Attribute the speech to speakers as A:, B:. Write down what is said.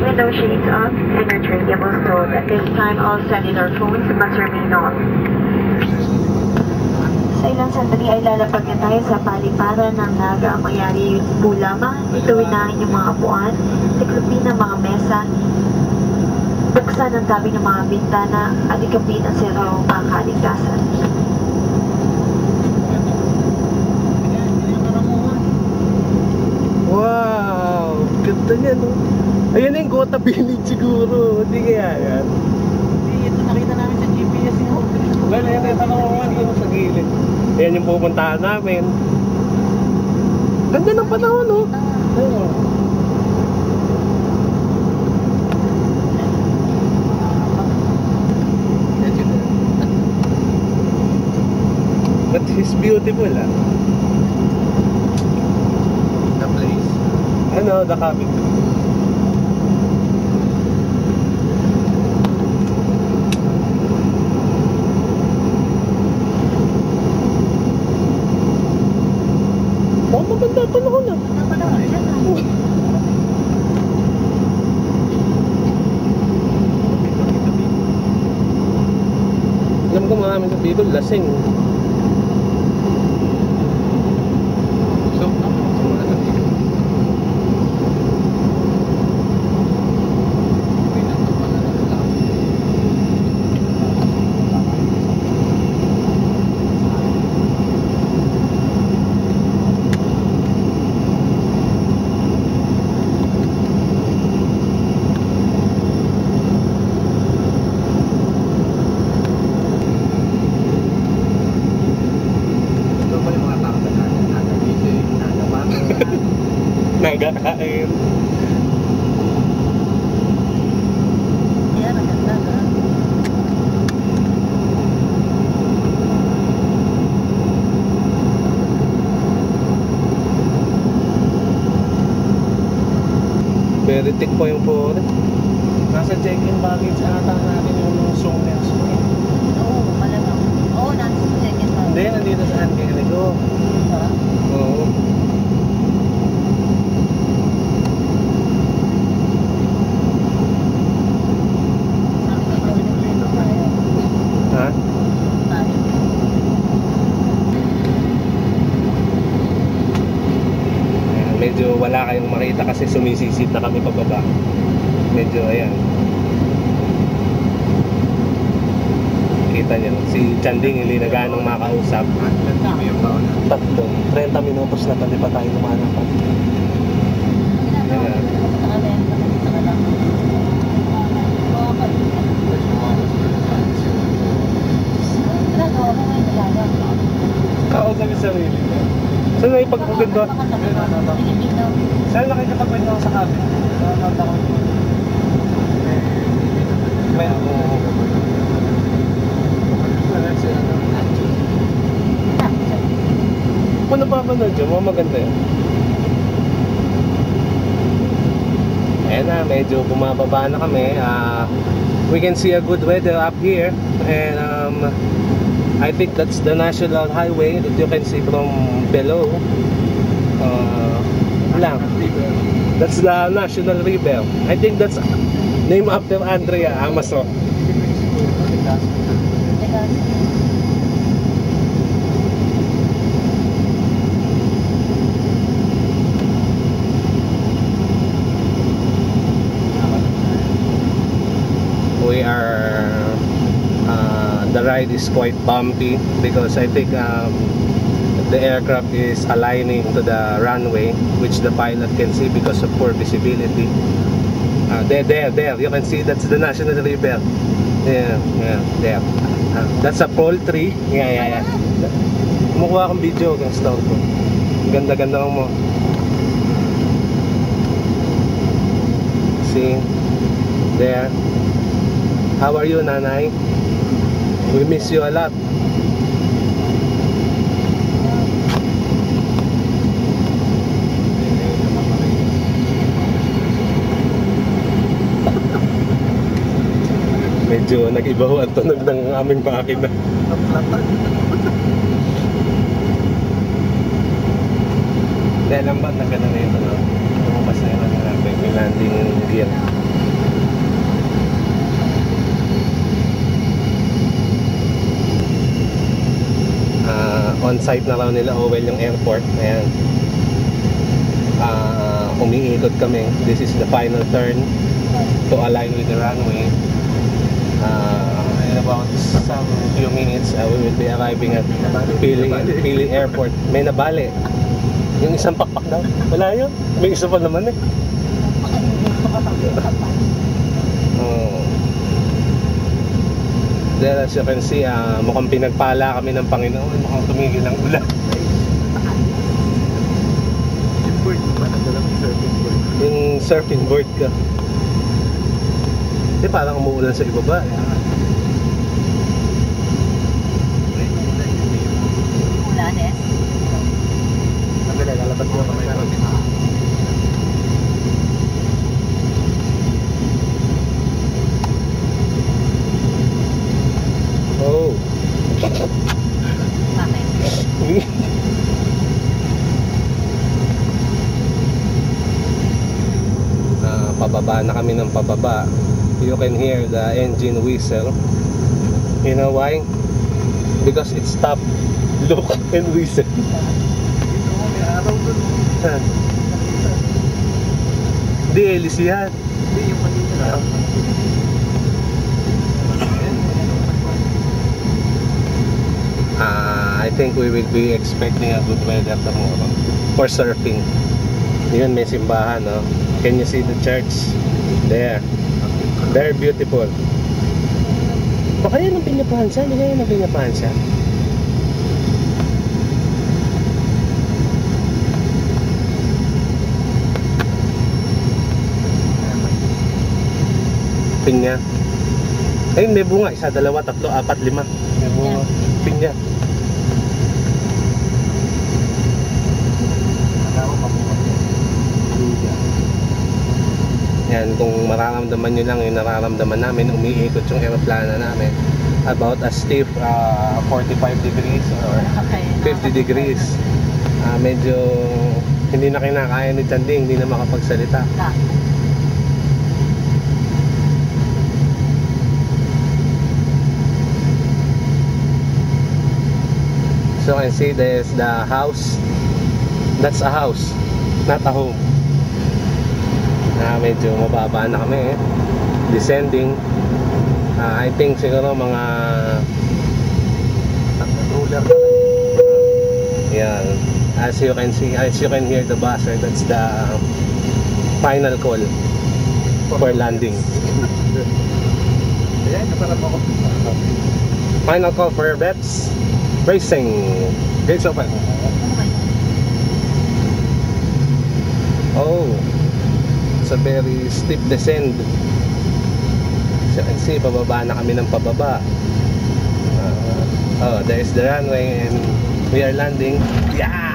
A: Window shades up and your tray tables closed. At this time, all cellular phones must remain off. Sa ilang sandali ay lalapag na tayo sa paliparan ng Naga. Mangyari po lamang, ituwin na inyong mga puan, tiklopin ang mga mesa, buksan ang tabi ng mga bintana, at ikapit ang sirong pangkaligtasan.
B: Wow! Ganda niya, no? Ayan yung Gota Village siguro. Hindi kaya yan?
C: Hindi, ito nakita namin sa GPS yung
B: Wala na yan, tanong ko nga sa gilid. Ayan yung pupuntahan namin. Ganda ng panahon, no? Oo. But he's beautiful, ah.
C: the place.
B: Ano, the cabin. Oh, maganda pa na ako na. Alam ko marami sa Bicol, lasing. Nagkakain.
C: Yan, ang ganda.
B: Very thick po yung phone.
C: Nasa check-in baggage ata natin yung souvenirs mo.
A: Oo, malamang. Oo, nasa second one.
C: Hindi, nandito sa Angelico.
B: Oo. Ha? Medyo wala kayong makita kasi sumisisit na kami pababa. Medyo ayan. Kita niyo, si Chanding hindi na ganong makausap. Tatlo, 30 minutos na pati pa tayo lumalapan. Ayan. Kausap yung sarili mo. Saan na ipagpaganda? Saan na kayo kapagpaganda sa cabin? Well, kung napapanood yun, maganda yun. Ayan na, medyo bumababa na kami. We can see a good weather up here. And I think that's the national highway that you can see from below. That's the national river. I think that's named after Andrea Amazon. We are the ride is quite bumpy because I think the aircraft is aligning to the runway, which the pilot can see because of poor visibility. There you can see that's the national river. Yeah, there. That's a poultry. Yeah. Kumukuha akong video ng store ko. Ganda-ganda mo. See? There. How are you, Nanay? We miss you a lot. Medyo nag-iba ho ang tunog ng aming makina. Dahil lang ba nagana na ito, no? Lumabas na yun natin, may landing gear. On-site na raw nila Owel yung airport. Ayan. Umiikot kami. This is the final turn to align with the runway. In about some few minutes, we will be arriving at Pili Airport. May nabali. Yung isang pakpak daw. Wala yun. May isa pa naman eh. There, as you can see, mukhang pinagpala kami ng Panginoon. Mukhang tumigil ang ulan. Yung surfing board ka. Di parang umuulan sa ibaba.
A: Ulan eh.
C: Lalabas mo kamay ko.
B: Oh. Pababa na kami ng pababa. You can hear the engine whistle. You know why? Because it stopped. Look and whistle.
C: May araw dun.
B: Hindi, Elis yan.
C: Hindi, yung kanina na.
B: I think we will be expecting a good weather tomorrow for surfing. Yun, may simbahan, no? Can you see the church? There. Very beautiful. Baka yan ang pinapahan siya? Hindi yan ang pinapahan siya? Pinya. Ayun, may bunga. Isa, dalawa, tatlo, apat, lima. May bunga. Pinya. Yan, kung mararamdaman nyo lang yung nararamdaman namin, umiikot yung aeroplano namin about a stiff 45 degrees or 50 degrees. Medyo hindi na kinakaya ni Chanding, hindi na makapagsalita. So I see there's the house. That's a house, not a home. Medyo mababa na kami eh. Descending. I think siguro mga
C: Roller.
B: yan. As you can see, as you can hear the buzzer, that's the final call for landing.
C: Ayan, naparap ako.
B: Final call for Beps Racing. Gates open. Oh, it's a very steep descent. So you can see, pababa na kami ng pababa. Oh, there's the runway and we are landing. Yeah!